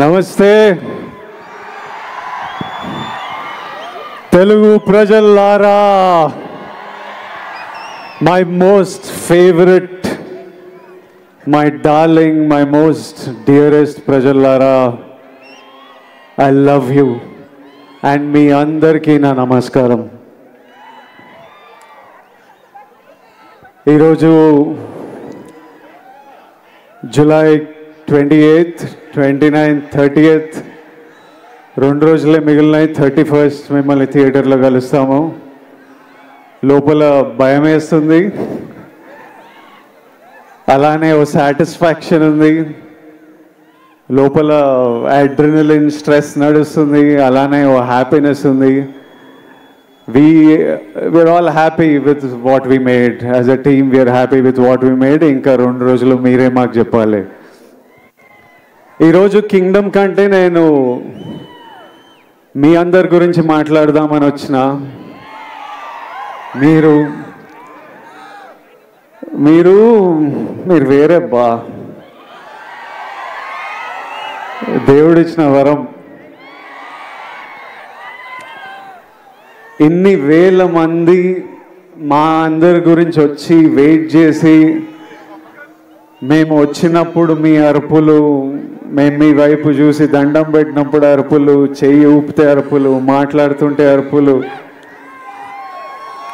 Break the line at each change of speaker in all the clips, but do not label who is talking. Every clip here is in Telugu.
నమస్తే తెలుగు ప్రజలారా, my most favorite, my darling, my most dearest ప్రజలారా, I love you and మీ అందరికీ నా నమస్కారం. ఈరోజు జూలై 28th, 29th, 30th 2 రోజులే మిగిలినాయి. 31st మిమ్మల్ని థియేటర్లో కలుస్తాము. లోపల భయం వేస్తుంది, అలానే ఓ సాటిస్ఫాక్షన్ ఉంది. లోపల అడ్రినలిన్ స్ట్రెస్ నడుస్తుంది, అలానే ఓ హ్యాపీనెస్ ఉంది. we're all happy with what we made. As a team we are happy with what we made. ఇంకా 2 రోజులు మీరే మాకు చెప్పాలి. ఈరోజు కింగ్డమ్ కంటే నేను మీ అందరి గురించి మాట్లాడదామని వచ్చిన. మీరు మీరు మీరు వేరే బా, దేవుడిచ్చిన వరం. ఇన్ని వేల మంది మా అందరి గురించి వచ్చి వెయిట్ చేసి, మేము వచ్చినప్పుడు మీ అరుపులు, మేము మీ వైపు చూసి దండం పెట్టినప్పుడు అరుపులు, చెయ్యి ఊపితే అరుపులు, మాట్లాడుతుంటే అరుపులు,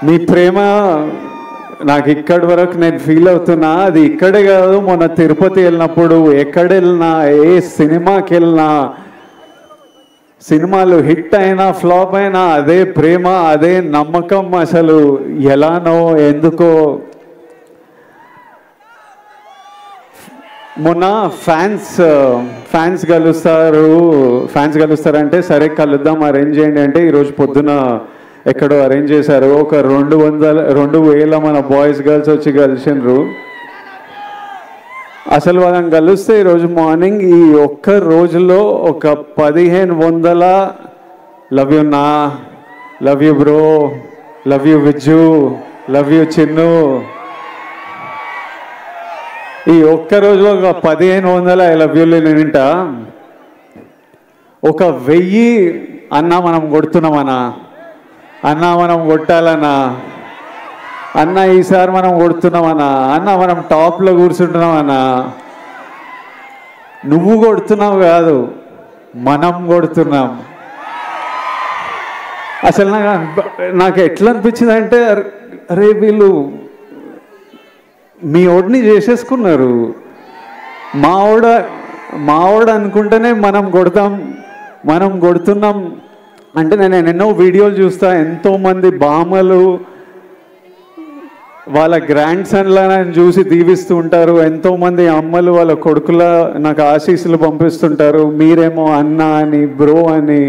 మీ ప్రేమ నాకు ఇక్కడి వరకు నేను ఫీల్ అవుతున్నా. అది ఇక్కడే కాదు, మొన్న తిరుపతి వెళ్ళినప్పుడు, ఎక్కడ వెళ్ళినా, ఏ సినిమాకి వెళ్ళినా, సినిమాలు హిట్ అయినా ఫ్లాప్ అయినా అదే ప్రేమ, అదే నమ్మకం. అసలు ఎలానో ఎందుకో. మొన్న ఫ్యాన్స్ కలుస్తారంటే సరే కలుద్దాం, అరేంజ్ చేయండి అంటే ఈరోజు పొద్దున ఎక్కడో అరేంజ్ చేశారు. ఒక 2,000 మన బాయ్స్ గర్ల్స్ వచ్చి కలిసినారు. అసలు వాళ్ళని కలిస్తే ఈరోజు మార్నింగ్ ఈ ఒక్క రోజులో ఒక 1,500 లవ్ యూ నా, love you bro, love you Vijju, love you Chinnu, ఈ ఒక్క రోజులో ఒక 1,500 ఐ లవ్ యూలు నేనింట. ఒక 1000 అన్నా మనం కొడుతున్నామన్నా, అన్నా మనం కొట్టాలన్నా, అన్న ఈసారి మనం కొడుతున్నామన్నా, అన్న మనం టాప్లో కూర్చుంటున్నామన్నా. నువ్వు కొడుతున్నావు కాదు, మనం కొడుతున్నాం. అసలు నాకు ఎట్లా అనిపించింది అంటే, అరే వీళ్ళు మీ ఓడిని చేసేసుకున్నారు. మావాడు అనుకుంటేనే మనం కొడుతున్నాం అంటే. నేను ఎన్నో వీడియోలు చూస్తా, ఎంతోమంది బామ్మలు వాళ్ళ గ్రాండ్ సన్లను చూసి దీవిస్తూ ఉంటారు. ఎంతోమంది అమ్మలు వాళ్ళ కొడుకుల నాకు ఆశీస్సులు పంపిస్తుంటారు. మీరేమో అన్న అని, బ్రో అని,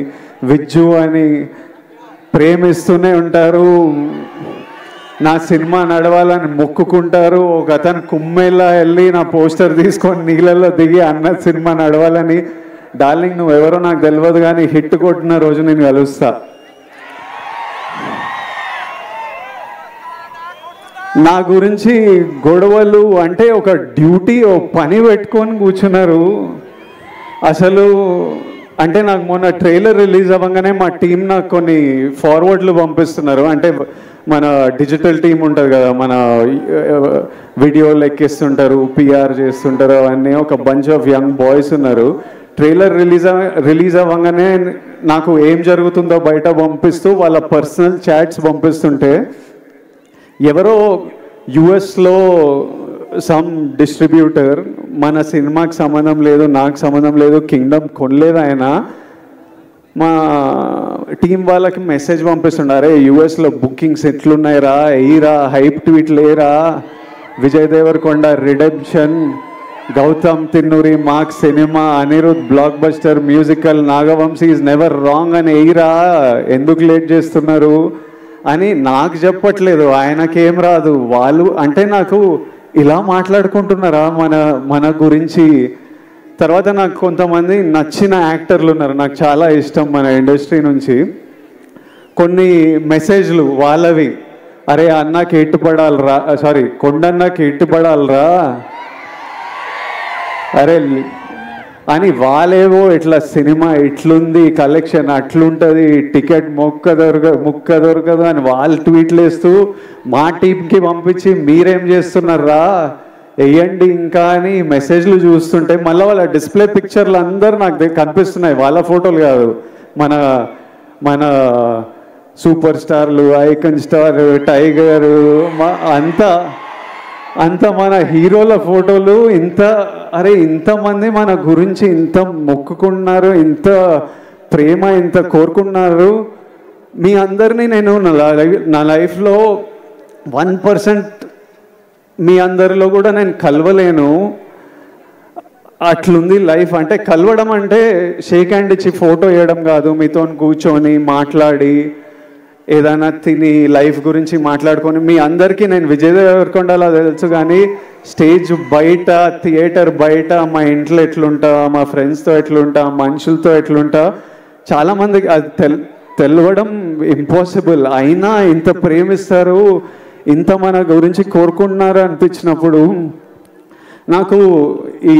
విజ్జు అని ప్రేమిస్తూనే ఉంటారు. నా సినిమా నడవాలని మొక్కుకుంటారు. ఒక అతను కుమ్మేలా వెళ్ళి నా పోస్టర్ తీసుకొని నీళ్ళల్లో దిగి అన్న సినిమా నడవాలని. డార్లింగ్ నువ్వెవరో నాకు తెలియదు, కానీ హిట్ కొట్టిన రోజు నేను కలుస్తా. నా గురించి గొడవలు అంటే ఒక డ్యూటీ, ఓ పని పెట్టుకొని కూర్చున్నారు. అసలు అంటే నాకు మొన్న ట్రైలర్ రిలీజ్ అవ్వగానే మా టీం నాకు కొన్ని ఫార్వర్డ్లు పంపిస్తున్నారు. అంటే మన డిజిటల్ టీం ఉంటుంది కదా, మన వీడియోలు ఎక్కిస్తుంటారు, పిఆర్ చేస్తుంటారు, అవన్నీ ఒక బంచ్ ఆఫ్ యంగ్ బాయ్స్ ఉన్నారు. ట్రైలర్ రిలీజ్ అవ్వగానే నాకు ఏం జరుగుతుందో బయట పంపిస్తూ వాళ్ళ పర్సనల్ చాట్స్ పంపిస్తుంటే, ఎవరో యుఎస్లో సమ్ డిస్ట్రిబ్యూటర్, మన సినిమాకి సంబంధం లేదు, నాకు సంబంధం లేదు, కింగ్డమ్ కొనలేదు ఆయన, మా టీం వాళ్ళకి మెసేజ్ పంపిస్తున్నారు. యుఎస్లో బుకింగ్స్ ఎట్లున్నాయిరా, ఎయిరా, హైప్ ట్వీట్ లేరా, Vijay Deverakonda redemption, Gautam Tinnanuri mark cinema, Anirudh blockbuster musical, Nagavamsi is never wrong అని ఎయిరా, ఎందుకు లేట్ చేస్తున్నారు అని నాకు చెప్పట్లేదు. ఆయనకేం రాదు. వాళ్ళు అంటే నాకు ఇలా మాట్లాడుకుంటున్నారా మన గురించి. తర్వాత నాకు కొంతమంది నచ్చిన యాక్టర్లు ఉన్నారు, నాకు చాలా ఇష్టం మన ఇండస్ట్రీ నుంచి. కొన్ని మెసేజ్లు వాళ్ళవి, అరే అన్నకి ఎట్టుపడాలరా, సారీ కొండన్నకి ఎట్టుపడాలరా, అరే అని వాళ్ళేవో ఇట్లా సినిమా ఇట్లుంది, కలెక్షన్ అట్లుంటుంది, టికెట్ ముక్క దొరకదు అని వాళ్ళు ట్వీట్లు వేస్తూ మా టీంకి పంపించి మీరేం చేస్తున్నారా వేయండి ఇంకా అని మెసేజ్లు చూస్తుంటే మళ్ళీ వాళ్ళ డిస్ప్లే పిక్చర్లు అందరూ నాకు కనిపిస్తున్నాయి. వాళ్ళ ఫోటోలు కాదు, మన మన సూపర్ స్టార్లు, ఐకన్ స్టార్, టైగర్, అంత మన హీరోల ఫోటోలు. ఇంతమంది మన గురించి ఇంత మొక్కుకున్నారు, ఇంత ప్రేమ ఇంత కోరుకున్నారు. మీ అందరినీ నేను నా లైఫ్లో 1% మీ అందరిలో కూడా నేను కలవలేను. అట్లుంది లైఫ్. అంటే కలవడం అంటే షేక్ హ్యాండ్ ఇచ్చి ఫోటో వేయడం కాదు, మీతో కూర్చొని మాట్లాడి ఏదైనా తిని లైఫ్ గురించి మాట్లాడుకొని. మీ అందరికీ నేను విజయ్ దేవరకొండలా తెలుసు, కానీ స్టేజ్ బయట, థియేటర్ బయట, మా ఇంట్లో ఎట్లుంటా, మా ఫ్రెండ్స్తో ఎట్లుంటా, మనుషులతో ఎట్లుంటా, చాలామందికి అది తెలవడం ఇంపాసిబుల్. అయినా ఇంత ప్రేమిస్తారు, ఇంత మన గురించి కోరుకుంటున్నారు అనిపించినప్పుడు నాకు ఈ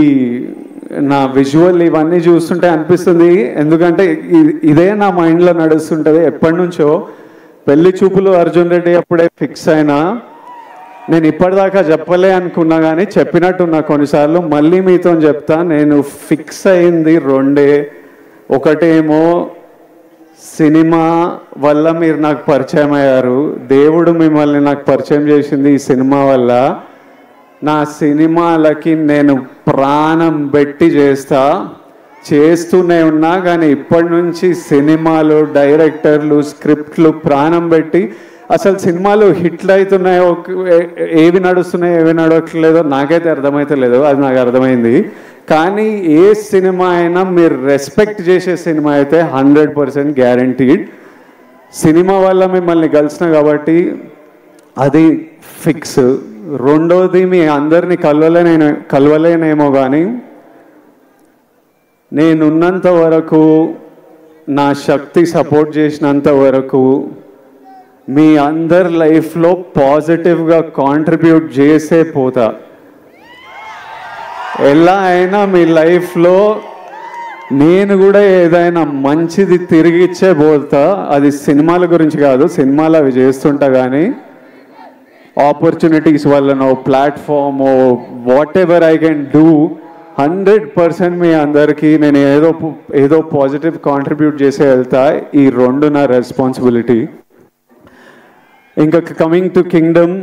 నా విజువల్ ఇవన్నీ చూస్తుంటే అనిపిస్తుంది. ఎందుకంటే ఇదే నా మైండ్లో నడుస్తుంటుంది ఎప్పటి నుంచో. పెళ్లి చూపులు అర్జున్ రెడ్డి అప్పుడే ఫిక్స్ అయినా, నేను ఇప్పటిదాకా చెప్పలే అనుకున్నా కానీ చెప్పినట్టున్నా కొన్నిసార్లు. మళ్ళీ మీతో చెప్తా, నేను ఫిక్స్ అయింది రెండే. ఒకటేమో సినిమా వల్ల మీరు నాకు పరిచయం అయ్యారు, దేవుడు మిమ్మల్ని నాకు పరిచయం చేసింది ఈ సినిమా వల్ల. నా సినిమాలకి నేను ప్రాణం పెట్టి చేస్తూనే ఉన్నా, కానీ ఇప్పటి నుంచి సినిమాలు, డైరెక్టర్లు, స్క్రిప్ట్లు ప్రాణం పెట్టి, అసలు సినిమాలు హిట్లు అవుతున్నాయో, ఏవి నడుస్తున్నాయో ఏవి నడవట్లేదో నాకైతే అర్థమైతలేదు, అది నాకు అర్థమైంది. కానీ ఏ సినిమా అయినా మీరు రెస్పెక్ట్ చేసే సినిమా అయితే 100% గ్యారంటీడ్. సినిమా వల్ల మిమ్మల్ని కలిసిన కాబట్టి అది ఫిక్స్. రెండోది, మీ అందరినీ కలవలేనేమో కానీ నేనున్నంత వరకు, నా శక్తి సపోర్ట్ చేసినంత వరకు మీ అందరి లైఫ్లో పాజిటివ్గా కాంట్రిబ్యూట్ చేసే పోతా. ఎలా అయినా మీ లైఫ్లో నేను కూడా ఏదైనా మంచిది తిరిగిచ్చే పోతా. అది సినిమాల గురించి కాదు, సినిమాలు అవి చేస్తుంటా, కానీ ఆపర్చునిటీస్ వల్లనో, platform, what ever I can do, 100% మీ అందరికీ నేను ఏదో పాజిటివ్ కాంట్రిబ్యూట్ చేసే వెళ్తా. ఈ రెండు నా రెస్పాన్సిబిలిటీ. ఇంకా కమింగ్ టు కింగ్డమ్,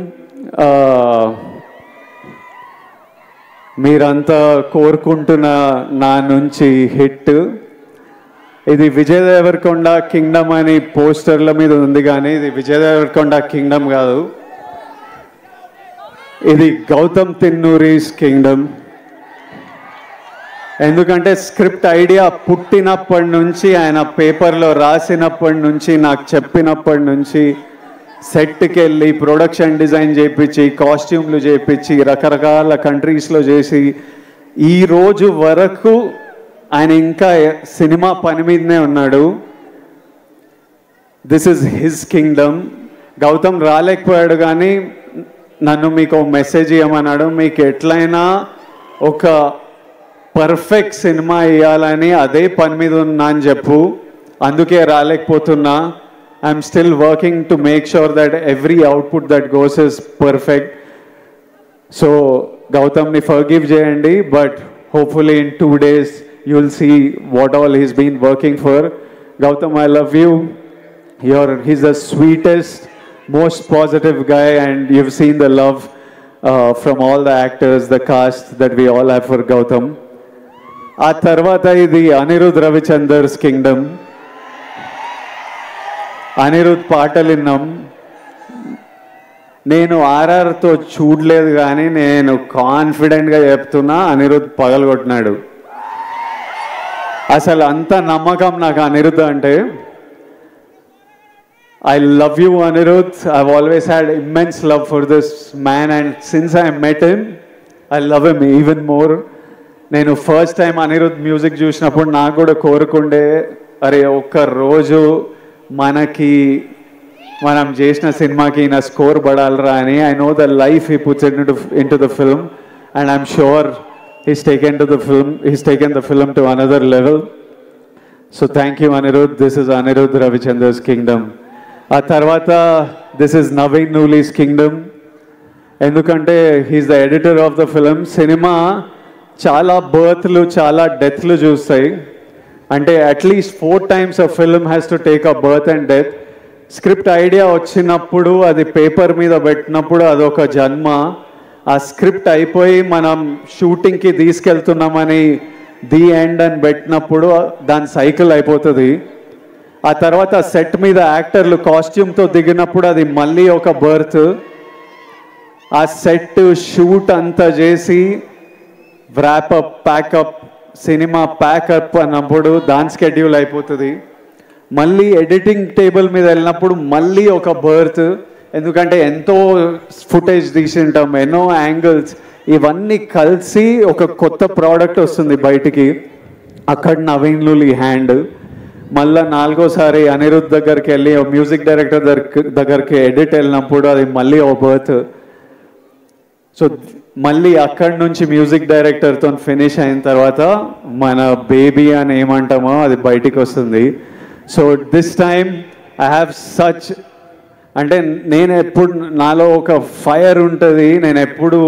మీరంతా కోరుకుంటున్న నా నుంచి హిట్. ఇది విజయ్ దేవరకొండ కింగ్డమ్ అని పోస్టర్ల మీద ఉంది, కానీ ఇది విజయ్ దేవరకొండ కింగ్డమ్ కాదు, ఇది గౌతమ్ తిన్నూరీస్ కింగ్డమ్. ఎందుకంటే స్క్రిప్ట్ ఐడియా పుట్టినప్పటి నుంచి, ఆయన పేపర్లో రాసినప్పటి నుంచి, నాకు చెప్పినప్పటి నుంచి, సెట్కి వెళ్ళి ప్రొడక్షన్ డిజైన్ చేయించి, కాస్ట్యూమ్లు చేయించి, రకరకాల కంట్రీస్లో చేసి, ఈ రోజు వరకు ఆయన ఇంకా సినిమా పని మీదనే ఉన్నాడు. This is his kingdom. Gautam రాలేకపోయాడు, కానీ నన్ను మీకు మెసేజ్ ఇవ్వమన్నాడు, మీకు ఎట్లయినా ఒక పర్ఫెక్ట్ సినిమా ఇవ్వాలని అదే పని మీద ఉన్నా అని చెప్పు, అందుకే రాలేకపోతున్నా. I'm still working to make sure that every output that goes is perfect. So గౌతమ్ని ఫర్గివ్ చేయండి, but hopefully in 2 days you will see what all he's been working for. Gautam, I love you. He's the sweetest, most positive guy, and you've seen the love from all the actors, the cast that we all have for Gautam. ఆ తర్వాత ఇది అనిరుద్ రవిచందర్స్ కింగ్డమ్. అనిరుద్ పాటలు విన్నాం. నేను ఆర్ఆర్తో చూడలేదు, కానీ నేను కాన్ఫిడెంట్గా చెప్తున్నా, అనిరుద్ పగలగొట్టినాడు. అసలు అంత నమ్మకం నాకు అనిరుద్ అంటే. I love you, Anirudh. I've always had immense love for this man, and since I met him, I love him even more. నేను ఫస్ట్ టైం అనిరుద్ మ్యూజిక్ చూసినప్పుడు నాకు కూడా కోరుకుండే, అరే ఒక్క రోజు మనం చేసిన సినిమాకి నా స్కోర్ పడాలరా అని. I know the life he puts into the film, and I'm sure he's taken the film to another level. So thank you, Anirudh. This is Anirudh Ravichandra's Kingdom. A tarvata, this is Naveen Nooli's Kingdom. Endukante he's the editor of the film. Cinema chala birthlu, chala deathlu chustayi. Ante at least 4 times a film has to take a birth and death. Script idea వచ్చినప్పుడు అది పేపర్ మీద పెట్టినప్పుడు అదొక జన్మ. ఆ స్క్రిప్ట్ అయిపోయి మనం షూటింగ్కి తీసుకెళ్తున్నామని ది ఎండ్ అని పెట్టినప్పుడు దాని సైకిల్ అయిపోతుంది. ఆ తర్వాత సెట్ మీద యాక్టర్లు కాస్ట్యూమ్తో దిగినప్పుడు అది మళ్ళీ ఒక బర్త్. ఆ సెట్ షూట్ అంతా చేసి వ్రాపప్ ప్యాకప్ సినిమా ప్యాకప్ అన్నప్పుడు దాని స్కెడ్యూల్ అయిపోతుంది. మళ్ళీ ఎడిటింగ్ టేబుల్ మీద వెళ్ళినప్పుడు మళ్ళీ ఒక బర్త్. ఎందుకంటే ఎంతో ఫుటేజ్ తీసింటాం, ఎన్నో యాంగిల్స్, ఇవన్నీ కలిసి ఒక కొత్త ప్రోడక్ట్ వస్తుంది బయటికి. అక్కడ నవీన్ నూలి హ్యాండ్. మళ్ళీ 4వసారి అనిరుద్ధ్ దగ్గరికి వెళ్ళి మ్యూజిక్ డైరెక్టర్ దగ్గరికి ఎడిట్ వెళ్ళినప్పుడు అది మళ్ళీ ఒక బర్త్. సో మళ్ళీ అక్కడి నుంచి మ్యూజిక్ డైరెక్టర్తో ఫినిష్ అయిన తర్వాత మన బేబీ అని ఏమంటామో అది బయటికి వస్తుంది. So this time I have such, అంటే నేను ఎప్పుడు నాలో ఒక ఫైర్ ఉంటుంది, నేను ఎప్పుడు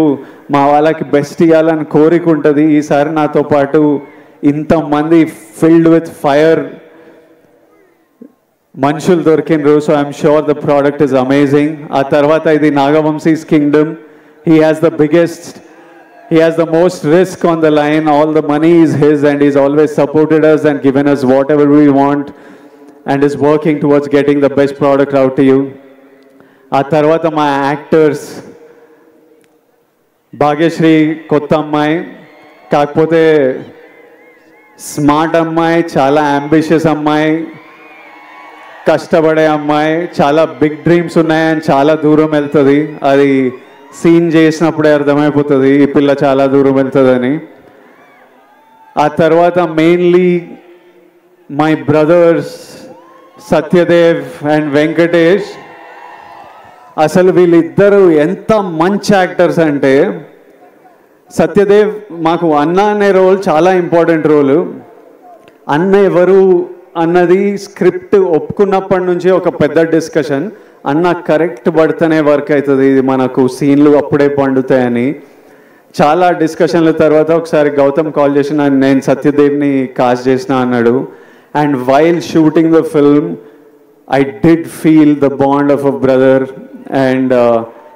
మా వాళ్ళకి బెస్ట్ ఇవ్వాలని కోరిక ఉంటుంది. ఈసారి నాతో పాటు ఇంతమంది ఫిల్డ్ విత్ ఫైర్ మనుషులు దొరికినరు. So I'm sure the product is amazing. ఆ తర్వాత ఇది Nagavamshi's kingdom. He has the most risk on the line. All the money is his and he's always supported us and given us whatever we want and is working towards getting the best product out to you. ఆ తర్వాత మా యాక్టర్స్, భాగ్యశ్రీ కొత్త అమ్మాయి, కాకపోతే స్మార్ట్ అమ్మాయి, చాలా అంబిషియస్ అమ్మాయి, కష్టపడే అమ్మాయి, చాలా బిగ్ డ్రీమ్స్ ఉన్నాయని చాలా దూరం వెళ్తుంది. అది సీన్ చేసినప్పుడే అర్థమైపోతుంది ఈ పిల్ల చాలా దూరం వెళ్తుందని. ఆ తర్వాత mainly my brothers Satyadev and Venkatesh. అసలు వీళ్ళిద్దరూ ఎంత మంచి యాక్టర్స్ అంటే, సత్యదేవ్ మాకు అన్న అనే రోల్ చాలా ఇంపార్టెంట్ రోలు. అన్న ఎవరు అన్నది స్క్రిప్ట్ ఒప్పుకున్నప్పటి నుంచి ఒక పెద్ద డిస్కషన్. అన్న కరెక్ట్ పడితేనే వర్క్ అవుతుంది, ఇది మనకు సీన్లు అప్పుడే పండుతాయని చాలా డిస్కషన్ల తర్వాత ఒకసారి గౌతమ్ కాల్ చేసి నేను సత్యదేవ్ని కాస్ట్ చేసిన అన్నాడు. And while shooting the film I did feel the bond of a brother. And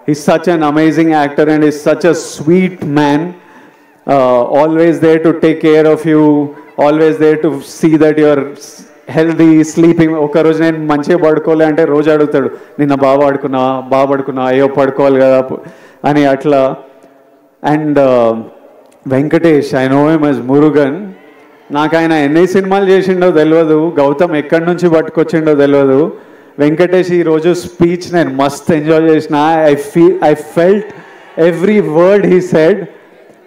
he's such an amazing actor and he's such a sweet man, always there to take care of you, always there to see that you're healthy, sleeping. ఒక రోజు నేను మంచిగా పడుకోలే అంటే రోజు అడుగుతాడు, నిన్న బాగా పడుకున్నా అయ్యో పడుకోవాలి కదా అని అట్లా. And Venkatesh, I know him as Murugan. నాకు ఆయన ఎన్ని సినిమాలు చేసిండో తెలియదు, గౌతమ్ ఎక్కడి నుంచి పట్టుకొచ్చిండో తెలియదు. వెంకటేష్ ఈరోజు స్పీచ్ నేను మస్త్ ఎంజాయ్ చేసిన. I felt every word he said.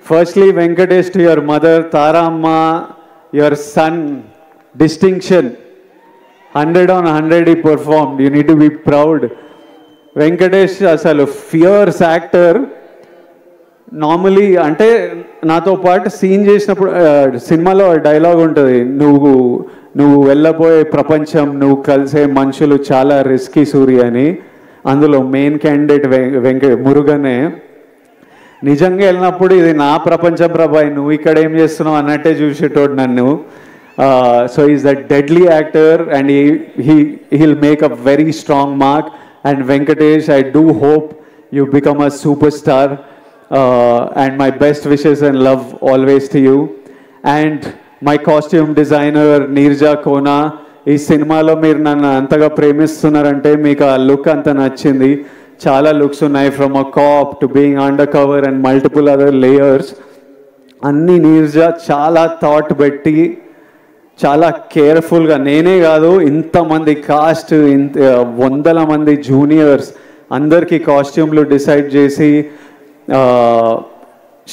Firstly Venkatesh, to your mother Tara అమ్మ, your son distinction, 100 on 100 he performed. You need to be proud. Venkatesh asalu fierce actor. Normally అంటే నాతో పాటు సీన్ చేసినప్పుడు సినిమాలో డైలాగ్ ఉంటుంది, నువ్వు వెళ్ళబోయే ప్రపంచం, నువ్వు కలిసే మనుషులు చాలా రిస్కీ సూర్య అని. అందులో మెయిన్ క్యాండిడేట్ మురుగనే. నిజంగా వెళ్ళినప్పుడు ఇది నా ప్రపంచం ప్రభాయ్, నువ్వు ఇక్కడ ఏం చేస్తున్నావు అన్నట్టే చూసేటోడు నన్ను. So he's a deadly actor and he'll make a very strong mark. And Venkatesh, I do hope you become a superstar, and my best wishes and love always to you. And my costume designer Neerja Kona, ఈ సినిమాలో మీరు నన్ను అంతగా ప్రేమిస్తున్నారంటే మీకు ఆ లుక్ అంత నచ్చింది. చాలా లుక్స్ ఉన్నాయి, from a cap to being under cover and multiple other layers. అన్నీ నీర్జా చాలా థాట్ పెట్టి చాలా కేర్ఫుల్గా, నేనే కాదు ఇంతమంది కాస్ట్, వందల మంది జూనియర్స్ అందరికీ కాస్ట్యూమ్లు డిసైడ్ చేసి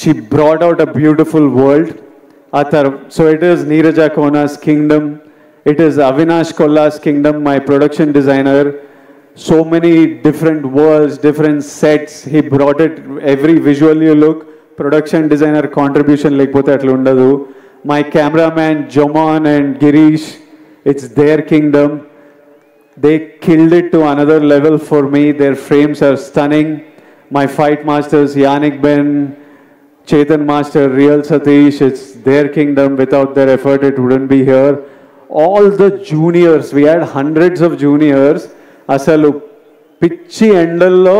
she brought out a beautiful world. So it is Neeraja Kona's kingdom, it is Avinash Kolla's kingdom, my production designer. So many different worlds, different sets, he brought it, every visual you look, production designer contribution లేకపోతే అట్లా ఉండదు. My cameraman Jomon and Girish, it's their kingdom. They killed it to another level for me. Their frames are stunning. My fight masters Yannick Ben, Chetan Master, Real Satish, it's their kingdom. Without their effort, it wouldn't be here. All the juniors, we had hundreds of juniors. Asalu పిచ్చి ఎండల్లో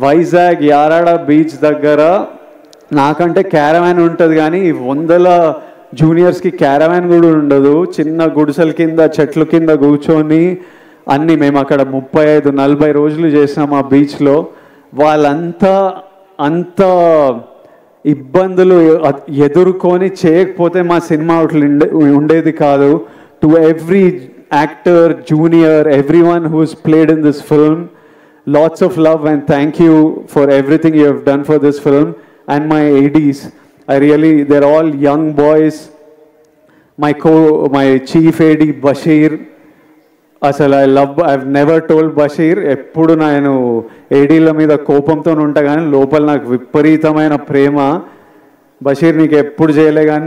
వైజాగ్ యారాడ బీచ్ దగ్గర నాకంటే క్యారవాన్ ఉంటుంది కానీ వందల జూనియర్స్కి క్యారవాన్ కూడా ఉండదు. చిన్న గుడిసెల కింద చెట్ల కింద కూర్చొని అన్నీ మేము అక్కడ 35-40 రోజులు చేసినాం ఆ బీచ్లో. వాళ్ళంతా అంత ఇబ్బందులు ఎదుర్కొని చేయకపోతే మా సినిమా ఉండేది కాదు. To every actor, junior, everyone who's played in this film, lots of love and thank you for everything you have done for this film. And my ADs, they're all young boys. My chief AD Bashir, అసలు I've never told Bashir, ఎప్పుడు నేను ఏడీల మీద కోపంతో ఉంటా కానీ లోపల నాకు విపరీతమైన ప్రేమ. బషీర్ నీకు ఎప్పుడు చేయలే కానీ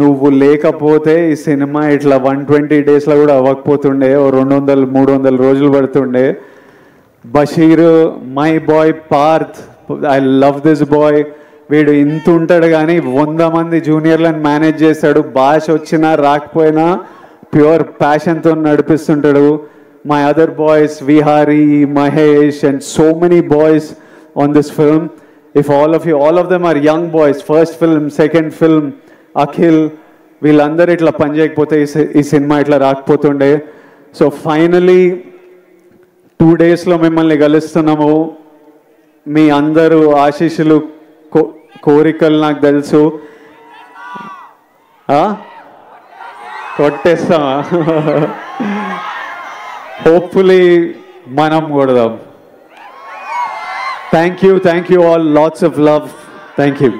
నువ్వు లేకపోతే ఈ సినిమా ఇట్లా 120 డేస్లో కూడా అవ్వకపోతుండే, 200-300 రోజులు పడుతుండే. Basheer, my boy Parth, I love this boy. వీడు ఇంత ఉంటాడు కానీ 100 మంది జూనియర్లను మేనేజ్ చేస్తాడు. భాష వచ్చినా రాకపోయినా ప్యూర్ ప్యాషన్తో నడిపిస్తుంటాడు. My other boys Vihari, Mahesh and so many boys on this film. If all of them are young boys, first film, second film, Akhil, వీళ్ళందరూ ఇట్లా పని చేయకపోతే ఈ సినిమా ఇట్లా రాకపోతుండే. సో ఫైనలీ 2 డేస్లో మిమ్మల్ని కలుస్తున్నాము. మీ అందరూ ఆశీస్సులు, కోరికలు నాకు తెలుసు. కొట్టేస్తామా? హోప్ఫుల్లీ మనం కొడదాం. Thank you all. Lots of love. Thank you.